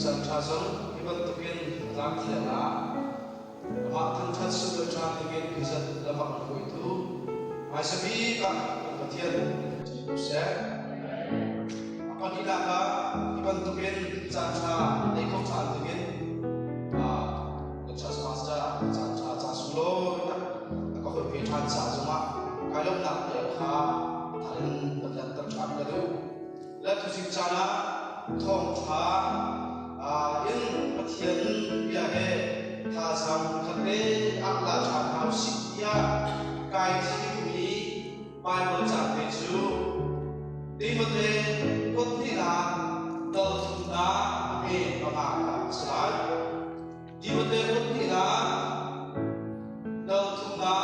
san cha song iban tukin ram thela ma than that su do cha tukin bizat lama koi tu mai sabi ka pathian se apa kita ka iban tukin san cha nei ko cha tukin cha semasa san cha sulo ta ko pe chan sa zuma kalom nak ya kha thalin pathian tam chan ka du la tu sing chana thong tha in pathian bia he tha sam khate akla cha thau sikya kai thi mi bible cha te chu timothy kothi na dal thuna me pama ka sai timothy kothi na dal thuna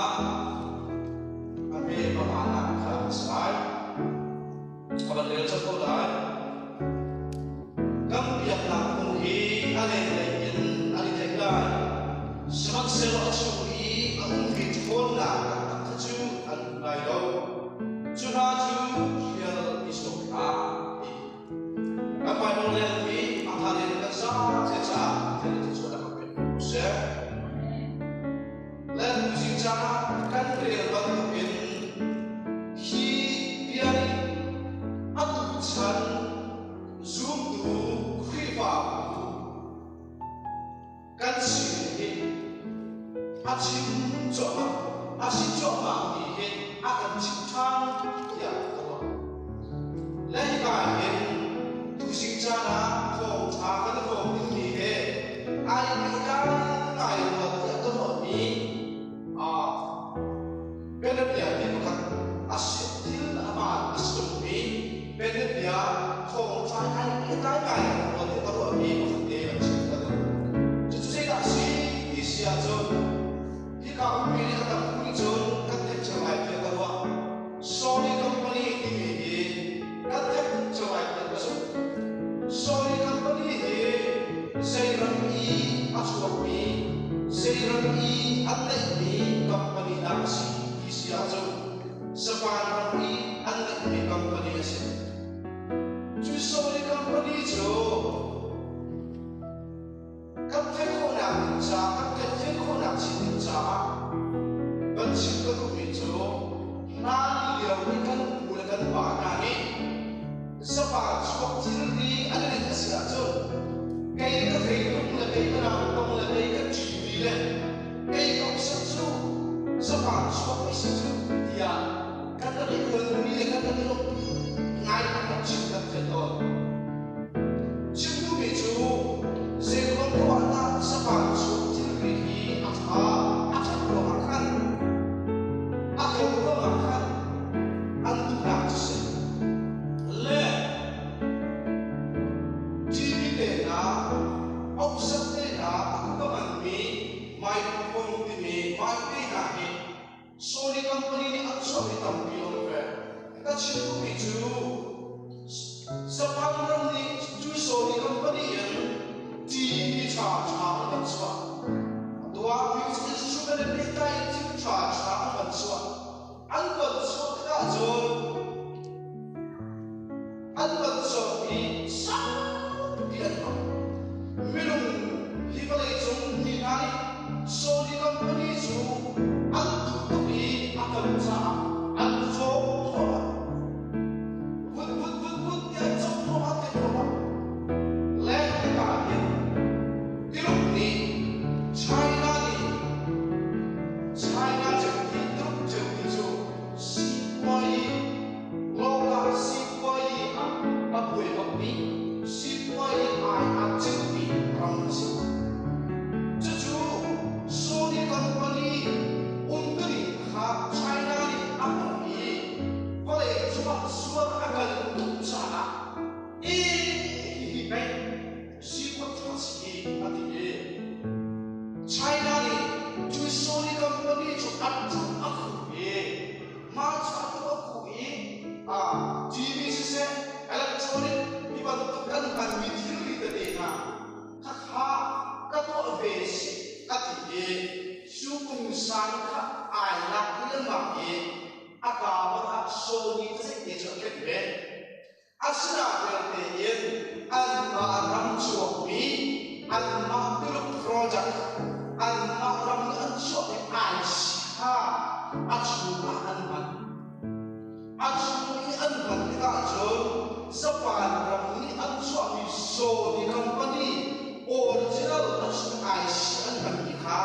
me pama ka sai aban le cha ko dai kam biak na kung hi ale lein ali teglai semak selo asuri ang bitfon na chu an lai do chu na chu hial isok a kam pai no le mi athalen ka sa che cha te chu da ka pe se le music cha kan re ba tu pin hi biai atu chan zoom tu khui fa kan si a chim cho ma ni he a kan chim thang ya to lai ka he tu sing cha na ko tha ka ko ni he ai ni ka ai ma ya to ni benar dia ni ka asyik til ama asum ni benar dia ko tha ai ni ka ai ko to ni ko te la chi ka tu tu sai da si di sia zo ka mi ka ta ku zo ka te chawai pe ka wa Sony company ni ka te chawai pe ka so Sony company ni sei ram i aswa mi sei ram i anai mi company na si di sia zo sapan ram i anai mi company ase chu Sony company zo ka te ko na cha ka te ko na chi cha ban chi ka ru mi zo na ni yo ni kan ul kan ba na ni sa pa chok chi ni ana ni ka sia zo kai ka thei tung la kai ka na tung la kai ka chi ni le kai ka sa zo sa pa chok ni sa zo ya ka ta ni ko ni le ka ta ni lo ngai ka chi ka te to chi tu mi zo se ko ko na sa pa chok chi ni hi a ko makan aku ko makan antu nak se le TV de na opsat de na ko man mi microphone de mi mic de na ni Sony company ni at so itam pilon pe ka chi tu mi chu sa pangram ni chu Sony company yan TV cha na so dua music instrument ni tai chu cha man so an kon so ka zo an kon so ni sa pian ma milung hi ba le chung ni nai so ni company chu an tu ni akan cha an so so put ya so so ma te so le ka ni tiluk ni China chak ni truk chak ni zo si kwai lo ka si kwai a pui bak ni si kwai ai a chak ni ram si chu chu Sony company ungri kha China ni a ni pale chuwa suwa akan tu cha e bai si kwai cha si a ti China ni chu Sony company chu atu aku ma cha aku TV se electronic iban tu kan mi thili de na kha ka to ve si ka ti su kun san kha ai la ki ma aka ba Sony se ni chu ke asra berte yen an ma ram chuak mi an ma piluk project an ma ram an chuak ai ha achu an man achu an man ka chon sapan ram ni an chuak mi so ni company original achu ai an man ni ha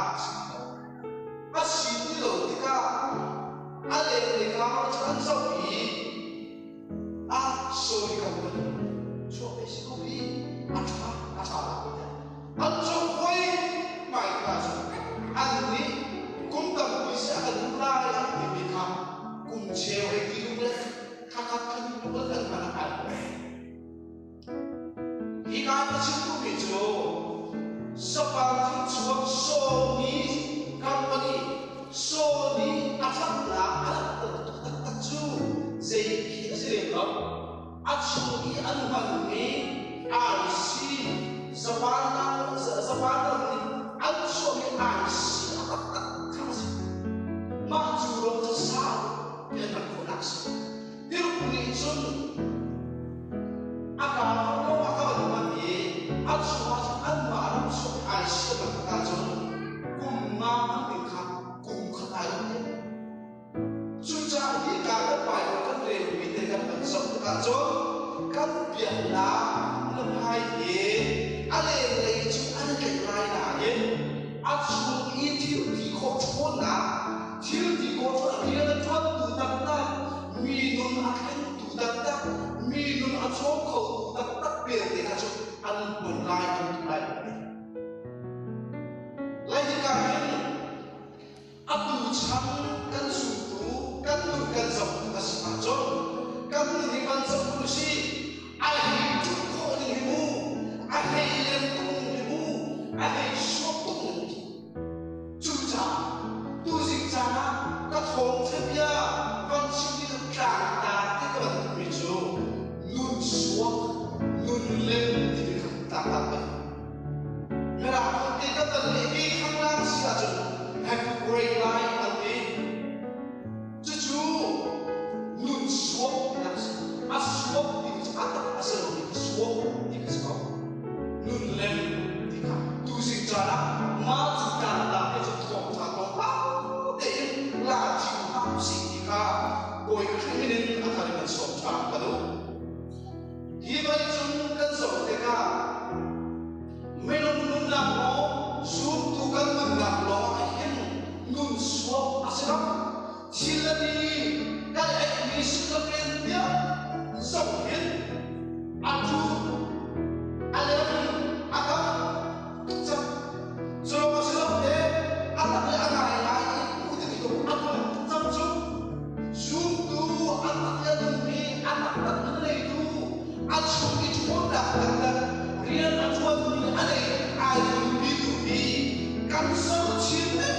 asi ni lo tika ale ni ka chan so bi sorry company so basically ata an so koi mai ka so an ni kum tam bi sa an la ya ni bi ka kum che we ki lu le ka kan lu le kan mana ai hi ka ta chu ku bi jo sa pa chu chu so ni company so ni ata la ta chu zai ki zai lo actually anwani IC Zabana actually IC Majuro the sound and the production Dirupunichun Akano Akamani actually Anwaram so IC Bakajun Kumma Nika Kumkatayo Chucha Hika the Bible can live with the government of Kajon kan biar lah lemai ye ale leju ale kelai na ye acu itu di kota na til di kota dia na tuan tu tak tak minum akan tu tak tak minum acu kau tak tak biar dia acu an bunai tu lai lagi kami aku cam kan suku kan bukan sebab kasajon kan di mana solusi I hate to call him. I hate him. I hate shopping. Chucha, tu sing sana, kat hong tebia, kan sini terkang, tak kan bicu, nun suak, nun lem di tak apa. Merah kita terlebih hangat saja. Have a great life, nanti. Cucu, nun suak, asuak. Atau asal di kesuap di kesuap, nun lem di kap, tu sing cara maju kanda itu tong tong deh laju apa sih di kap, boy kriminal akan dengan suap cang kado, hiba itu kan suap deka, menung laklo, suap tu kan laklo, akhir nun suap asal, sila di kalau ekmis kepen dia, suapin Aku alam akan cak so deh anak lagi itu aku cak suntu anak demi anak itu aku itu mudah dan rian aku demi ada itu di kan so cinta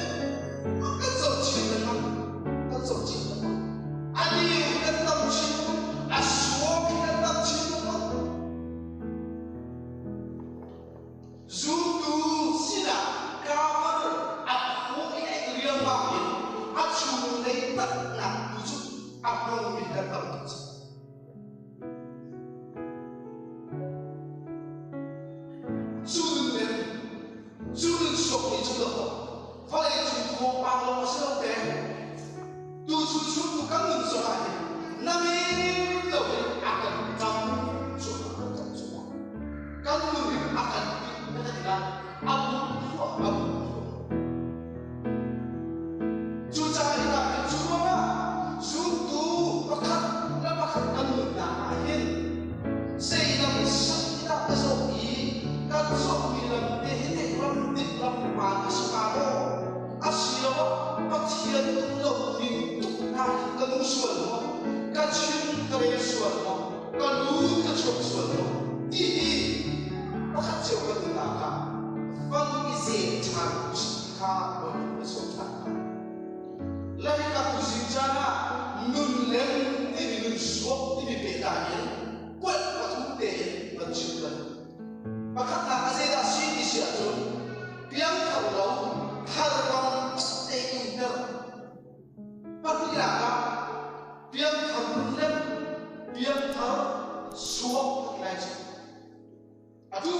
ada kan tak cinta aswok kan tak cinta Zutu sila cover aku ini riang makin aku mulai tak nak tujuh aku minta tak Zuden sok itu loh kalau itu mau kalau masih ada tujuh bukan muncul lagi nami tahu akan kamu semua kamu akan Abu Cuca kita cuma suatu pekat lepakan kamu lain sehingga kita kesoki kan soki lebih lebih panas kamu asio patian lo untuk naik ke musuh kacung keresuan kalau kacung ini pekat jauh tengah Fang isi cakap jika bersopan. Lagi kamu sejarah nun lem ini nun suap ini bedanya. Kuat waktu deh berjuang. Maka tak ada sini siapa biang kalau harwan sehingga bagi apa biang kalau lem biang kalau suap lai chu adu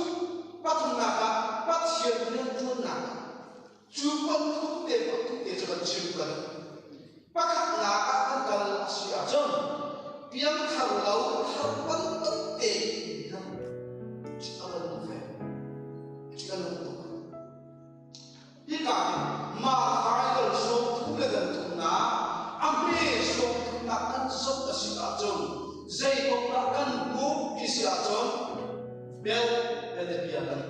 pathum na ka pathian nen thun na chu pat thu te chu kan chiu kan pakhat na ka kan kal asia chon piang thar lo thar pan tat te nam chikan nu fe chikan nu hi ka ma khai lo so thu le dan thun na amre so thun na kan so asia chon zai ko na kan mu asia chon bel ele piakan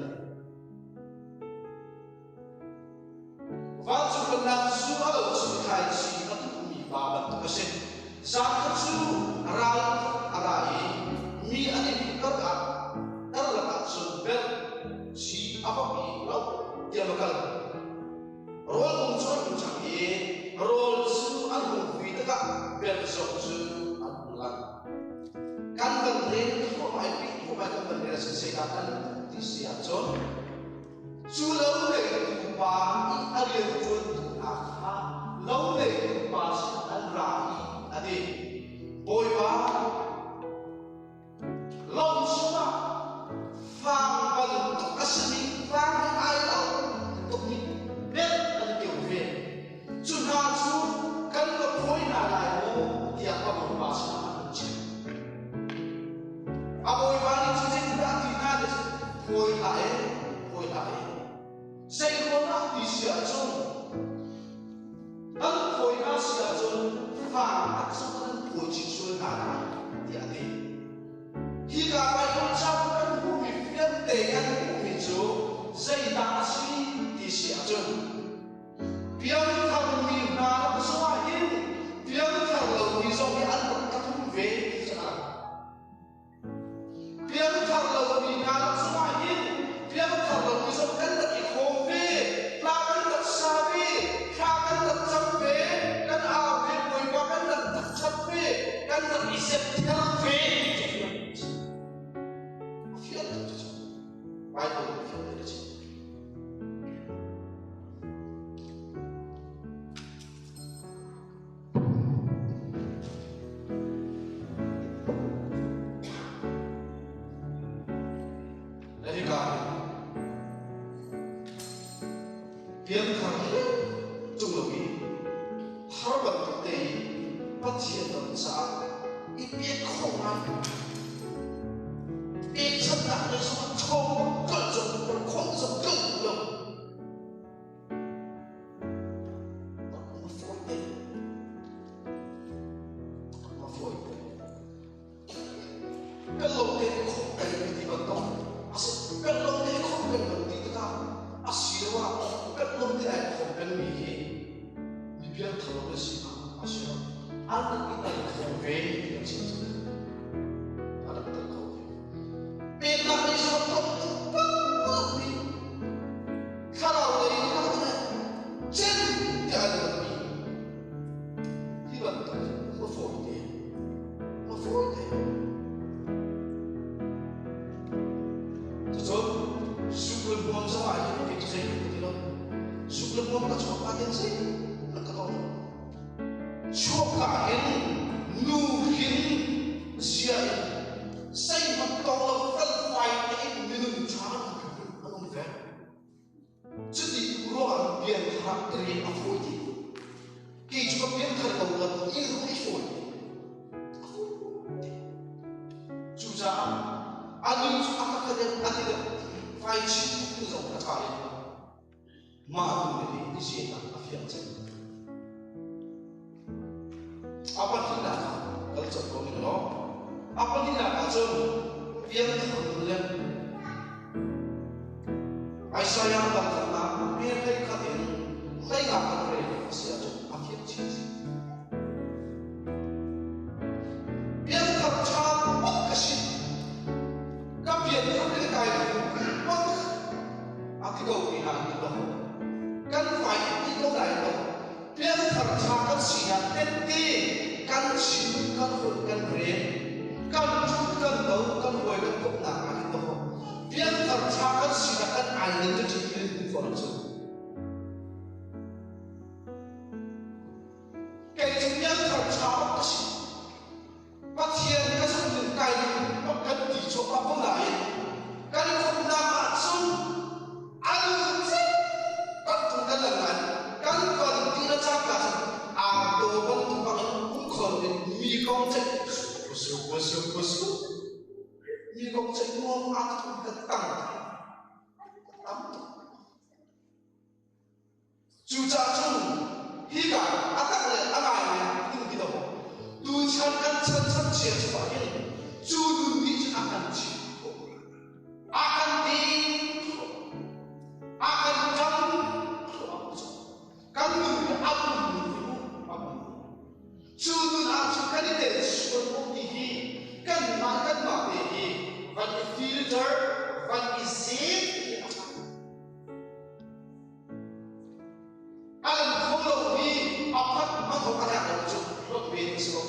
Vạn sự cần làm su ở sự thay si nó cũng bị bà bật cái gì giá các su ra lại mi anh em các bạn các là bạn sự biết si apa bị lâu dia bakal role cũng cho cũng chẳng gì role su anh cũng vì tất cả biết sống su anh cũng làm căn vấn đề không phải căn vấn đề là sự xảy ra căn thì sẽ chọn chú lâu này tụi bà ăn liền chuột tụi ha lâu này tụi bà sẽ ăn rải đi bồi bà lâu xuống à phang bằng tụi cái sự phang với ai đâu tụi mình biết ăn kiểu về chú na chú cần có phối nào lại ô thì có một bà sẽ ăn chết à bồi bà đi chú chính đã thì na để phối lại Say ko na di siya chun. Ang koi na siya chun. Fang at sa kanang koi chiksul na na. Di ati. Higa pa yung chap kan bumifiyan te kan bumicho. Say na si di siya chun. Piyang kang mi na suwahin. Piyang kang law di so mi an katong ve sa. Piyang kang law mi na suwahin. Piyang kang law di so kan 你讲这不是，你讲这我阿个当，就家中一个阿当的阿妈呢，你记得不？都参切出来的，就都你是阿干切，阿干丁，阿干张，干女的阿不女。Children are to candidates for OTT, can not be, but the filter, but is safe. Alam follow me, apat magkakaya ko not being so.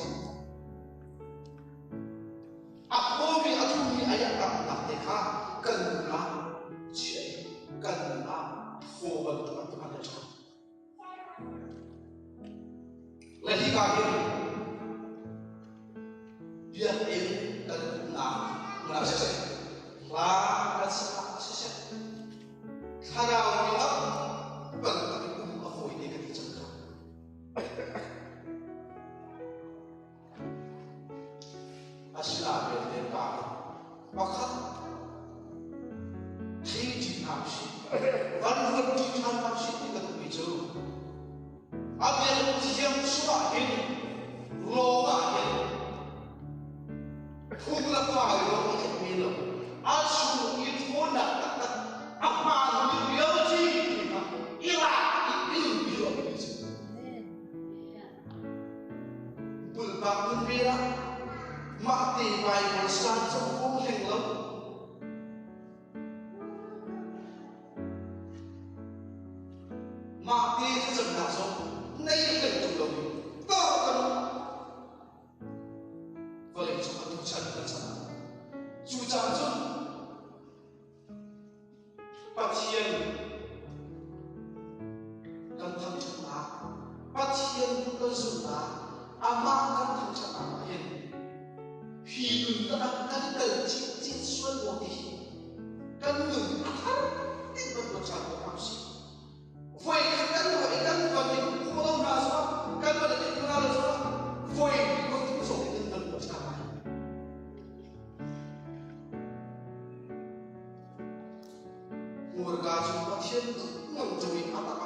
Ako mi atumi ayak ang teka, kanula, siya, kanula, forward to ang lagi kami dia ini dan merasa lah kasih karena orang bang aku ini kan cakap asal dia tak maka tinggi nafsu baru tinggi nafsu itu kan bicu apa yang siang suah ini, loa ini, pula pahaya ini milo, asu itu pun nak apa yang biologi, ilah itu biologi. Berbangun bila mati bayi bersam sempurna hingga mati sejenak sempurna. Nay lên trong lòng to cần vậy cho các tu chân cần sẵn chú trang chân bác thiên cần thăng chân á bác thiên cần dùng á mà cần thăng chân á hiện khi đừng ta đang cần chít xuân một tí cần đừng thăng đến một trang của bác sĩ vậy cần và những không ra sao cần và những không ra sao vậy có những số những tân của cha mẹ một cái chúng ta thiên nằm trong những áp lực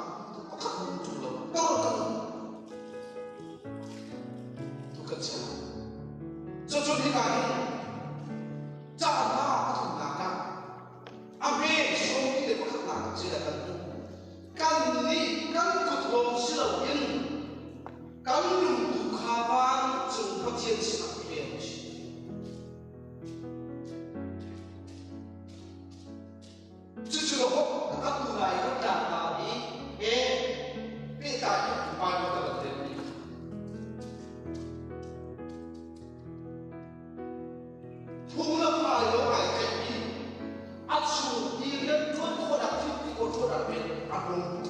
có khắc phục chủ động cao cần tu cần cha cho những cái cha ta không làm cả à về số những cái khắc làm chỉ là cần kan ni kan kut lo silo in kan lung tu kha ban chung pa thiên chi ak hian chu lo ho ka tu lai ka ta ta ni e pe ta ni pa lo ka te ni phung la pa lo ai ka ni at su ni ren thon ko da thi ko tho da pe akong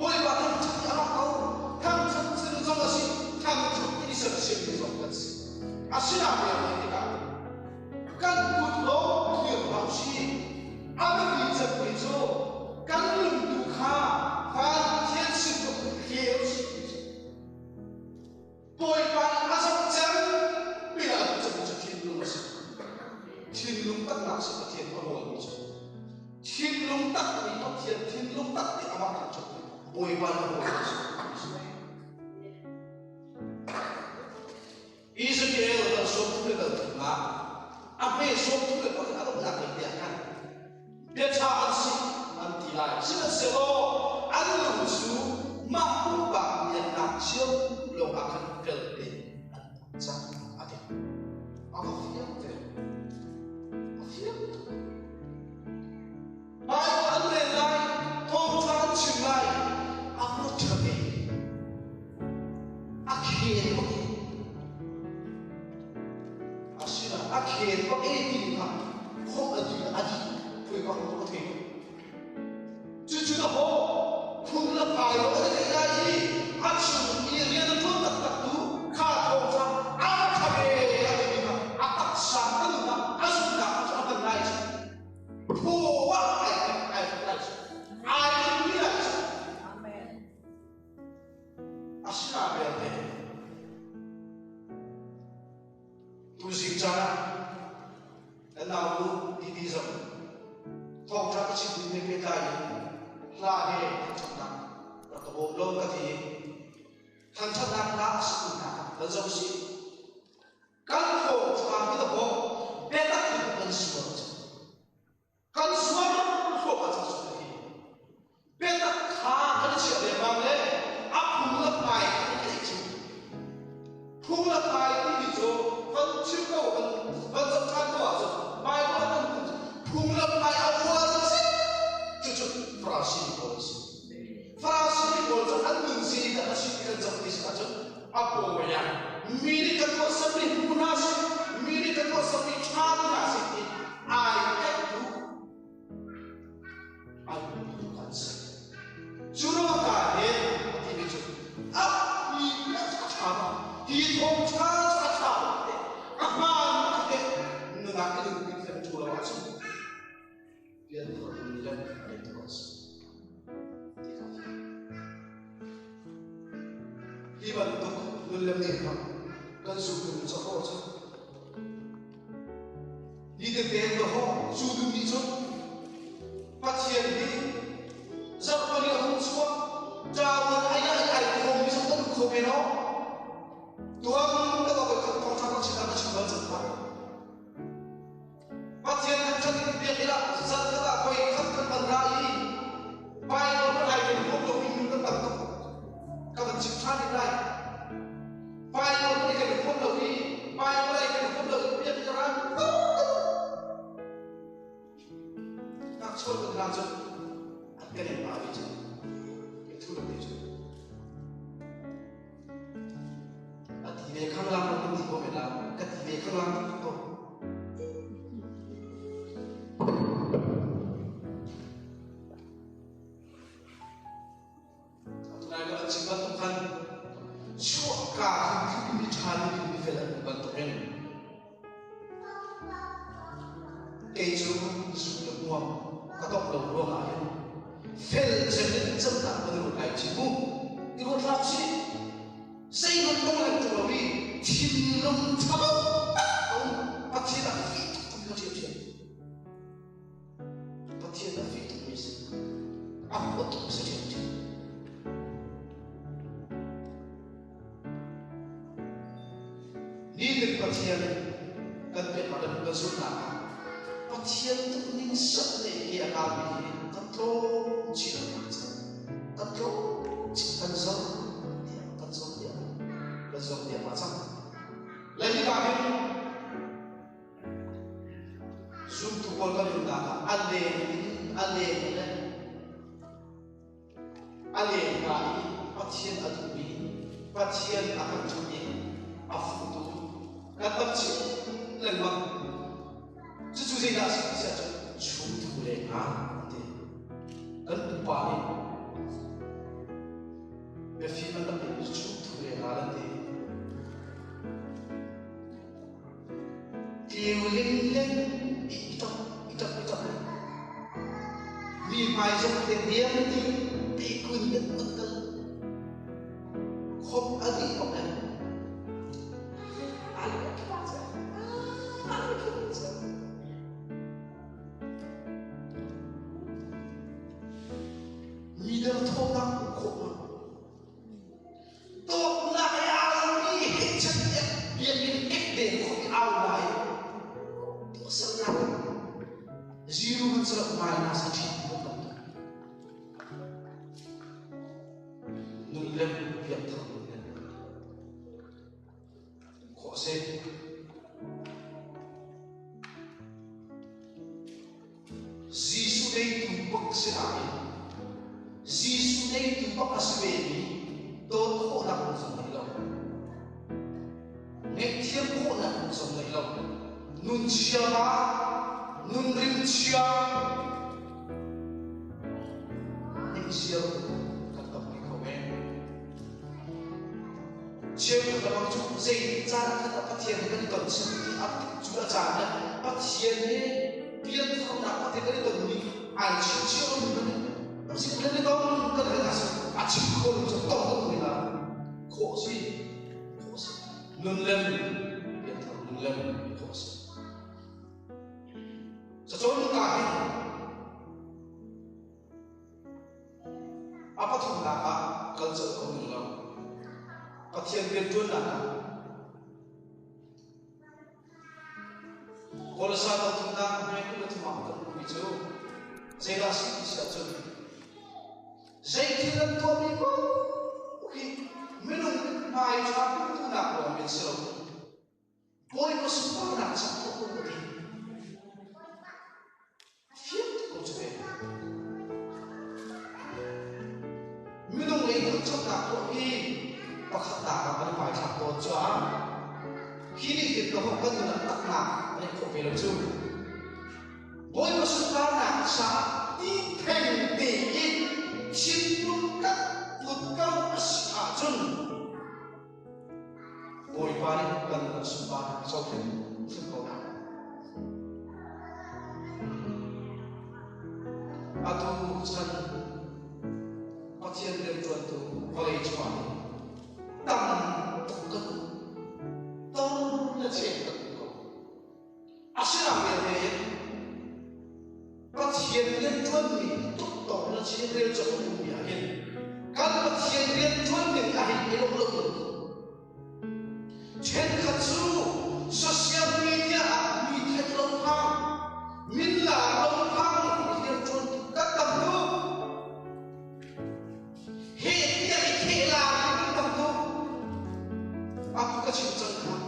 boleh bahkan cakap anak kau kami sedang sama si kami ini sedang berjuang asyik apa yang kita kan kutlo dia bangsi apa bisa begitu kan belum duka kan tiada sebab chaos boleh bahkan asal jam bila macam thiên lung tak nak seperti yang kau mahu thiên lung tak ni thiên lung tak ni amat kacau boleh bahkan Israel dah suatu negara, apa suatu negara ada berlaku dia kan? Dia cakap sih nanti lah, sebab ada musuh mampu bangun nasional lo akan kerja, macam ada. Apa film tu? Apa film tu? Baik anda lain, tuan cumai, apa cumai? Akhirnya. Akhir có ê tìm thằng không ở gì là gì tôi còn không có thể chứ chứ là họ không là phải nó có thể ra gì ăn sủng yên yên nó tốt tập tập tú khá thô ra ăn cà phê là gì mà ăn tập sáng ăn là ăn sủng cả cho ăn này thô quá ai không biết này amen asla berde châu sĩ căn hộ thang cái đó bé tắc cái căn suốt căn suốt suốt bao giờ suốt đi bé tắc thang cái chuyện để mang lên áp phung lập bài cái gì phung lập bài cái gì chỗ vẫn chưa có vẫn tập tham qua rồi mai qua vẫn phung lập bài áo qua rồi chứ phải xin lỗi Farasi bolso anun si da asikan zakti saja apa ya miri kan sabi punas miri kan sabi chadi asik I have to answer juro ka he ati bichu ap ni cha hi thong cha apa ke nuna ke ni kan juro asu dia tu ni dan itu kos Iban tuk nulam ni ham kan sukun sa ho cha ni de ben do ho sudum ni cho pathian ni sa pani hum suwa jawan aya ai khom ni sa tan khom no tuam ta ko ka thong cha ka cha ka cha cha pa pathian kan cha ni be ila sa ta ko i khat kan ban rai pai no ai ni khom do ni kan ta các bạn chịu sát đến đây vai nó cái này không đầu đi vai nó đây cái không đầu biết cho ra các số được làm cho cái này bảo đi chứ cái thu được đi chứ thì về không làm được thì có phải làm cái thì về không làm được thôi Chính bản thân suốt cả khi mình chán thì mình phải làm bản thân mình cái chỗ mình dùng được nguồn các tộc đầu luôn lại phải xem đến chân là mình một cái chỉ muốn cái con làm gì xây một công làm chủ đi chìm lòng thắm ông bắt chia là không có chuyện bắt chia là vì tụi mình áp bắt tụi sẽ chuyện Ini pasien kan pada kesulitan. Pasien tu ni sekali dia kami kontrol ciri kontrol kontrol dia macam. Lagi kami zoom tu kau kan yang dah ale kami pasien adubi pasien akan jadi afu tu. Các tập chịu lần bằng chứ chú gì đã sẽ cho chú thủ lệ thì cần được quả đi về phía mình đã bị chú thủ lệ thì kiều linh linh ít tập vì mai trong tiền điên thì bị quên được bất cứ không ăn gì không này Leader thâu đăng của khổ tốt là cái áo đi hết chất nhất biến biến ít đến của cái áo này tốt sẵn nặng zero vẫn sợ mai là sẽ chỉ một lần nâng lên việc thở khó xem Giêsu đây tu bậc sẽ ai Giêsu đây tu bậc sẽ về đi tốt khổ nặng trong sống này lâu nghe thiên khổ nặng trong sống này lâu nun chia ba nun rim chia những siêu các tập cái khẩu em chia các tập chúng dây ra các tập phát triển cái tuần sự thì áp chúng đã trả được phát triển biến không nặng có thể cái tuần mình ai chịu chịu mình nó chỉ lên cái con cái này là sao chịu khổ mình sống tốt hơn mình là khổ gì luôn lên biến thẳng luôn lên khổ gì cho chỗ những cái apa thùng là cần sự của mình là và thiên biến tuân là Kalau saya tahu tentang mereka itu makan itu, saya rasa bisa jadi. Saya tidak tahu mereka, minum mai campur itu nak buat misal. Boy masuk nak campur itu. Siap tu je. Minum itu campur nak ini, pakai tak apa mai campur jual. Kini kita bukan nak nak. Kopi lucu, boy masuk nak sah di tinggi, cintukan tukau asajun, boy paling bukan sumpah sokin sekolah, atau san pasien yang tuan tu boleh cuan, tam tukau, tam leceh. Asyik ambil pasien yang jual ni tu tahu nak ciri jauh dunia ini. Kalau pasien yang jual ni ahli elok-elok, ciri khas sosial media media lompat, mila lompat dia jual kata tu, dia ikhlas kata tu, aku kecil cakap.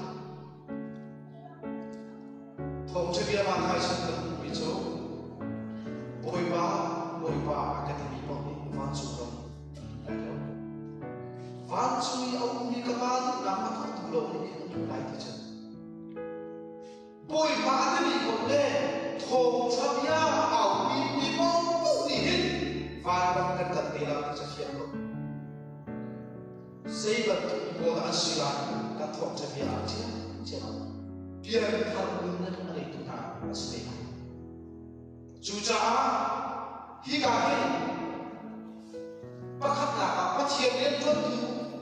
Tom jadi apa yang itu? Boy ba akademi pun fansu dong. Fansu yang umi kepala nama tu loh ni mulai tu. Boy ba akademi pun le. Tom jadi umi pun ni. Fan kan dalam kesaksian tu. Saya betul boleh asiran kat Tom jadi aja. Biar harumnya itu tak asli. Suca hingga ini, pakat nak pasien yang tuan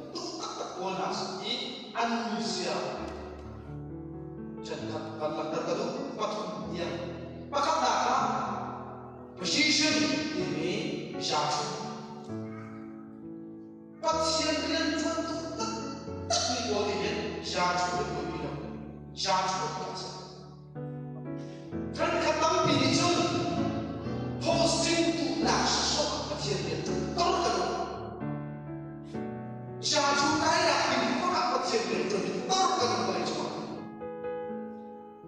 tu tak polas ini manusia. Jadi kalau terkadu patut dia, pakat nak position ini satu. Pasien yang tuan tu tak boleh satu berbeda. Jatuh biasa. Dan kata itu posting tu nak sok pasien itu terlalu. Jatuh kaya ini bukan pasien itu terlalu boleh cuma.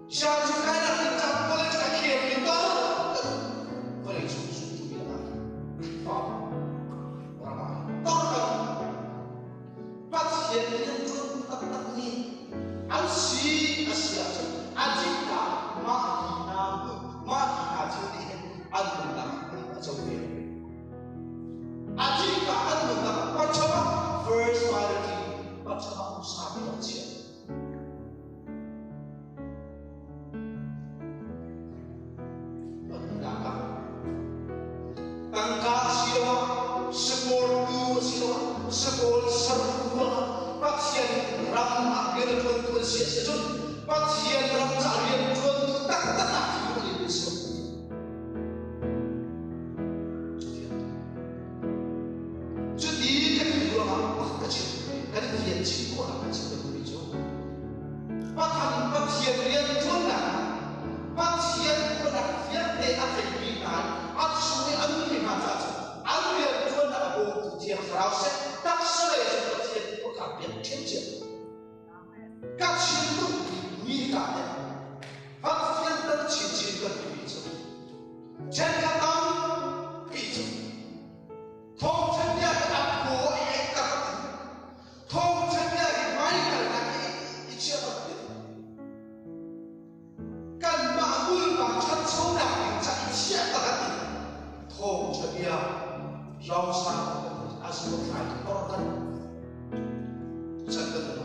Jatuh kaya ini tak boleh kaki itu boleh cuma suatu bila. Orang terlalu pasien itu tetap ni. Asyik ajika mahina jadi anda coba ajika anda coba first priority coba usaha belajar tangka siapa sepuluh serba pasien ramah dia tuan siapa pasien ramah dia tuan tak boleh besok. Jadi kedua apa kecil kan dia cikgu orang kecil begitu. Pasien dia tuan pasien pernah dia akan bilang asal ambil mata ambil tuan abu dia terasa tak selesai pasien bukan dia kecil. Kecil tu ni kan, pasien tercicir begitu. Jangan tahu itu. Tom cakap aku ikat, Tom cakap mainkan lagi itu apa? Kan makmul macam seorang cakap siapa lagi? Tom cakap rasa asal kait orang cakap.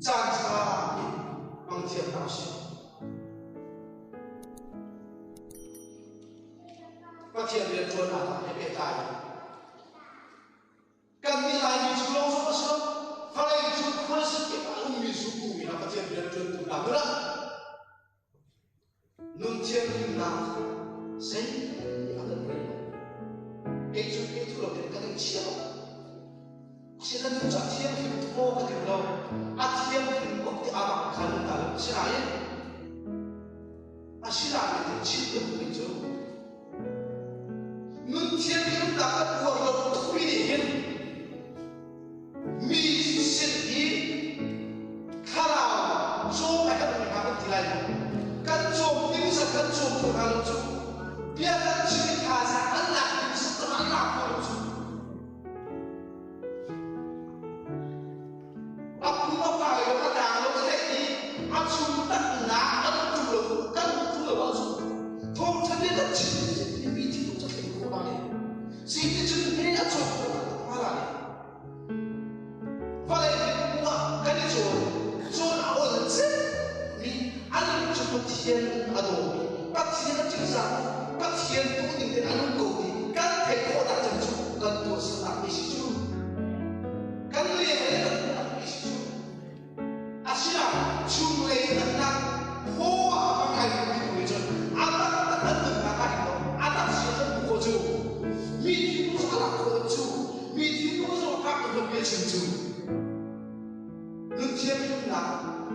站差往天道行，把天边捉拿到也别答应。干你来你出老什么事？后来你出可是给把农民出故意了，把天边捉住哪个了？农天那谁你阿的人？给出了点个能钱。现在农场天平多个点了，天平我的阿爸看到了，是哪样？是哪样的钱都没走。农天平那个我了推的米是一，看到做那个东西他们提来的，跟做平时跟做不他们做，别人去看啥，俺那平时怎么拿不了做。天阿多，把天的精神，把天多定的阿种高的，干太扩大珍珠，干多是那一些珠，干累的那一些珠，阿是啊，出来的那破啊，还有一回子，阿达阿达是很不错，每天都是阿达过住，每天都是阿达特别清楚，能天平那，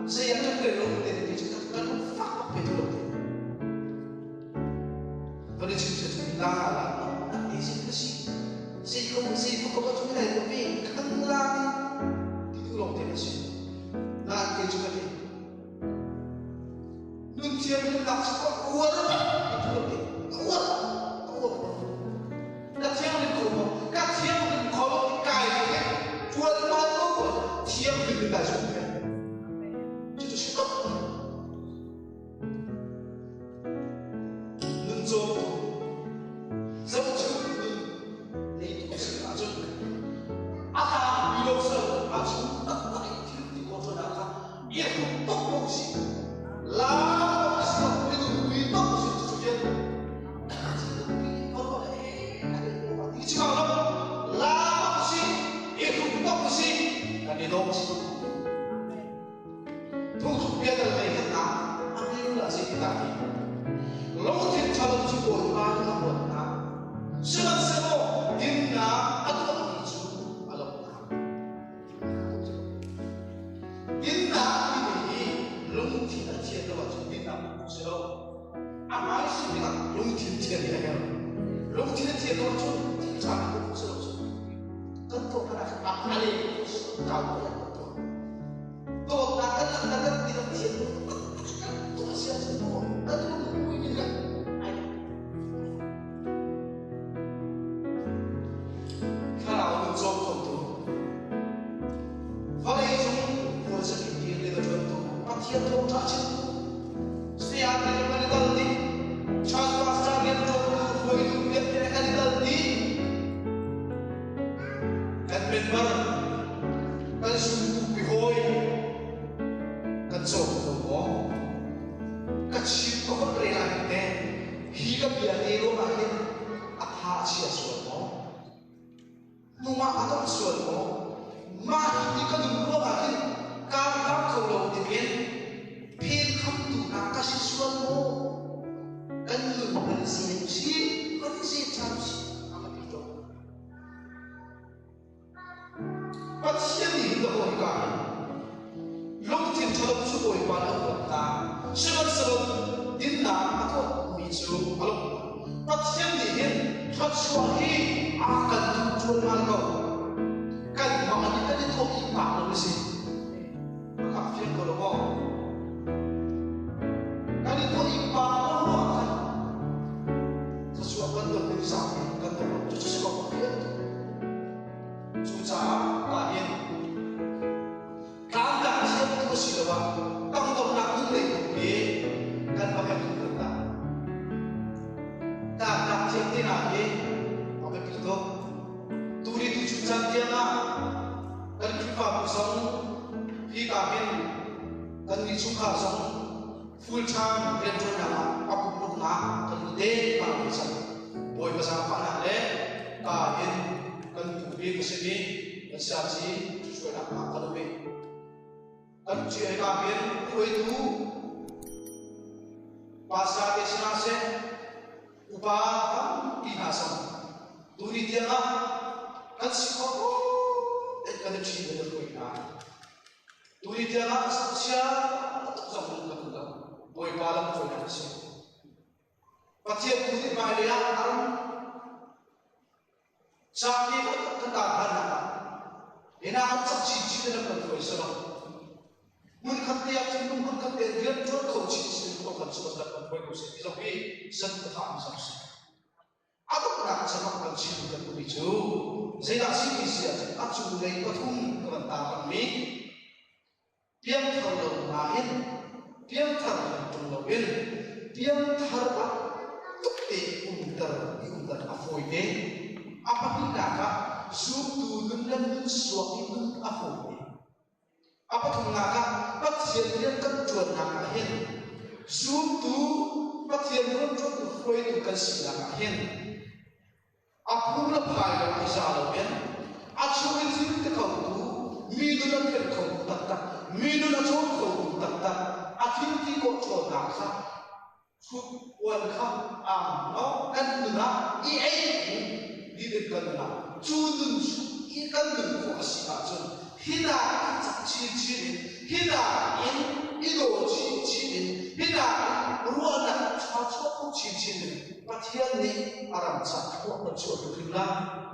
这样就对了，对这个干发。我的亲戚从哪来？那你是不是？是公司不过从来都没看啦，你都弄点事，那给这个的，农田里那是我的，我，那天里头嘛，那天里考了改的，做的蛮多个，天里来说的，这就是个。做，怎么处理？你都是那种，阿达比如说阿从那一天的工作上，也不东西，拉东西那个没东西就出现，你知道吗？拉东西也不东西，那你东西，突出别的没看到，阿没有那些大地。老天他们去过哪里过哪？什么时候定哪？阿多你住阿老哪？定哪你龙天的天的话就定哪不是喽？阿妈是那个龙天天的呀，龙天的天的话就经常不是喽？更多的阿里不是高的多，多那个你的天多些很多，那就。天空大清楚，是呀，你们的到底，查巴沙边中路会路边边看的到底，看边边，看树不会，看走不过，看起不过来来的，一个别的路来的，阿他去说么？弄嘛阿都说么？嘛一个路来的，刚刚走路这边。偏看到那个是说么？跟你们先去，跟先尝试，那么比较。把天理的会干，龙天他都出会干的混搭，什么时候你拿个米酒，阿龙，把天理他说嘿，阿干做那个，干嘛你跟你头一把东西，看偏过了不？Kali ko ipapaluakan sa suapan doon din sa akin kanto sa suapan suca kain kanda siya ko sila kang daw na kulay kubi kan bakit kita tak siya tinagi bakit ito tuli tu suca dia na kan kita pusang hi ka hin kan ni chu kha song full time ren tro na aku puk na kan de ka ni sa boy ba sa pa na le ka hin kan pu bi ka se ni kan sa chi chu na ma ka be kan chi ka hin khoi tu pasa ke sna se upa ti na sa tu ni dia na kan si ko kan chi de khoi na tu ni dia na sa sia sa mun ka ka boy pa lam khoi na se pathian tu ni ma le ya ang sa ni ka ta han na ina ang sa chi chi de na khoi sa no mun khat te ap chung mun khat te rian chot khâu chi chi ko kan sa da kan khoi ko se so bi san ta tham sa se aku nak sa kan chi ka ku bi chu zai da si bi sia a chu nei ko thum kan ta kan mi piam thar lo na in piam thar tung lo in piam thar a tuk te tar a foi te apa ni da ka su tu nun lam nun suak ni nun a foi apa thung na ka pathian rian kan chuan na ka hin zoom tu pathian ron chot tu foi tu kan si la ka hin apung la phai la ki sa lo ben a chu in zin te khau tu mi nu la pher khau tak tak mi nu la chot khau tak tak a thin ki ko chot na kha chu wan kha a no kan nu na I ai đi đến gần là chu nun chu I kan nu ko asi a chun hina chi chi hina in ido chi hina ruana cha cha ko chi pathian ni aram cha ko ko chu tu la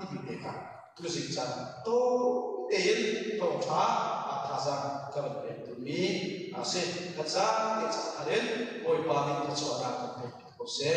I bi de ka tu sing cha to en to tha a tha za ka le tu mi a se ka cha ke cha tharen oi pa ni ka chu ra ko se